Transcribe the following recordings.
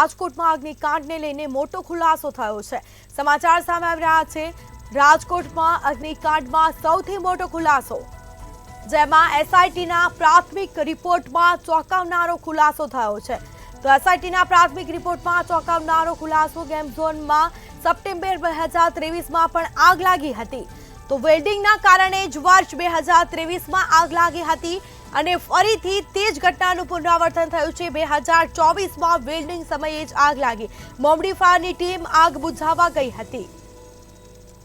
રાજકોટમાં અગ્નિકાંડને લઈને મોટો ખુલાસો થયો છે। સમાચાર સામે આવી રહ્યા છે। રાજકોટમાં અગ્નિકાંડમાં સૌથી મોટો ખુલાસો, જેમાં એસઆઈટીના પ્રાથમિક રિપોર્ટમાં ચોંકાવનારો ખુલાસો થયો છે। તો એસઆઈટીના પ્રાથમિક રિપોર્ટમાં ચોંકાવનારો ખુલાસો, ગેમ ઝોનમાં સપ્ટેમ્બર 2023માં પણ આગ લાગી હતી। તો વેલ્ડિંગના કારણે જ વર્ષ 2023માં આગ લાગી હતી અને ફરીથી તે જ ઘટનાનું પુનરાવર્તન થયું છે। 2024માં વેલ્ડિંગ સમયે જ આગ લાગી। મોમડી ફાયરની ટીમ આગ બુઝાવવા ગઈ હતી।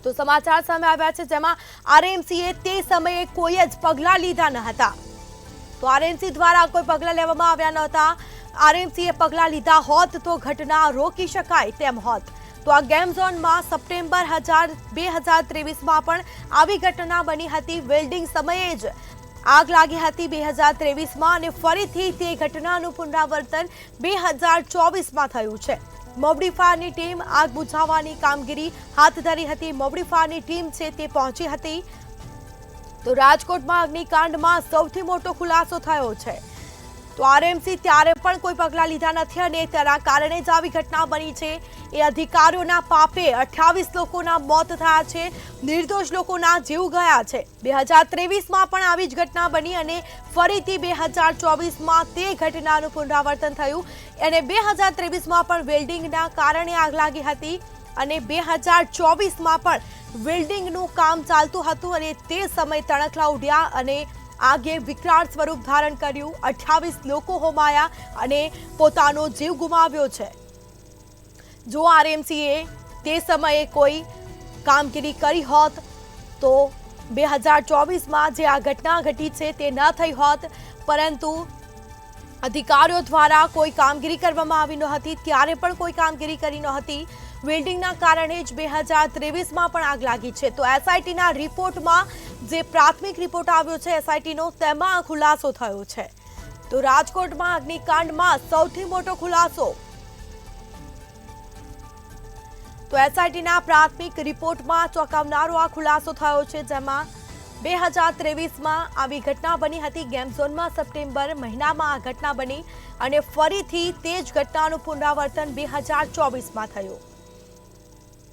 તો સમાચાર સામે આવ્યા છે, જેમાં આરએમસીએ તે સમયે કોઈ જ પગલાં લીધા ન હતા। તો આરએમસી દ્વારા કોઈ પગલાં લેવામાં આવ્યા ન હતા। આરએમસીએ પગલાં લીધા હોત તો ઘટના રોકી શકાય તેમ હોત। તો આ ગેમ ઝોનમાં સપ્ટેમ્બર 2023માં પણ આવી ઘટના બની હતી। વેલ્ડિંગ સમયે જ આગ લાગી હતી 2023માં અને ફરીથી તે ઘટનાનું પુનરાવર્તન 2024માં થયું છે। મોમડી ફાયરની ટીમ આગ બુઝાવવાની કામગીરી હાથ ધરી હતી। મોમડી ફાયરની ટીમ છે તે પહોંચી હતી। તો રાજકોટમાં અગ્નિકાંડમાં સૌથી મોટો ખુલાસો થયો છે। તો આરએમસી ત્યારે પણ કોઈ પગલાં લીધા નથી અને તેના કારણે જ આવી ઘટના બની છે। એ અધિકારીઓના પાપે 28 લોકોના મોત થયા છે, નિર્દોષ લોકોના જીવ ગયા છે। 2023માં પણ આવી જ ઘટના બની અને ફરીથી 2024માં તે ઘટનાનું પુનરાવર્તન થયું અને 2023માં પણ વેલ્ડિંગના કારણે આગ લાગી હતી અને 2024માં પણ વેલ્ડિંગનું કામ ચાલતું હતું અને તે સમયે તણખલા ઉડ્યા અને આગે વિકરાળ સ્વરૂપ ધારણ કર્યું। 28 લોકો હોમાયા અને પોતાનો જીવ ગુમાવ્યો છે। જો આરએમસીએ તે સમયે કોઈ કામગીરી કરી હોત તો 2024માં જે આ ઘટના ઘટી છે તે ન થઈ હોત, પરંતુ અધિકારીઓ દ્વારા કોઈ કામગીરી કરવામાં આવી નહોતી, ત્યારે પણ કોઈ કામગીરી કરી નહોતી। વેલ્ડિંગના કારણે જ 2023માં પણ આગ લાગી છે। તો એસઆઈટીના રિપોર્ટમાં જે પ્રાથમિક રિપોર્ટ આવ્યો છે એસઆઈટીનો, તેમાં ખુલાસો થયો છે। તો રાજકોટમાં અગ્નિકાંડમાં સૌથી મોટો ખુલાસો, તો એસઆઈટીના પ્રાથમિક રિપોર્ટમાં ચોંકાવનારો આ ખુલાસો થયો છે, જેમાં 2023માં આવી ઘટના બની હતી। ગેમ ઝોનમાં સપ્ટેમ્બર મહિનામાં આ ઘટના બની અને ફરીથી તે જ ઘટનાનું પુનરાવર્તન 2024માં થયું।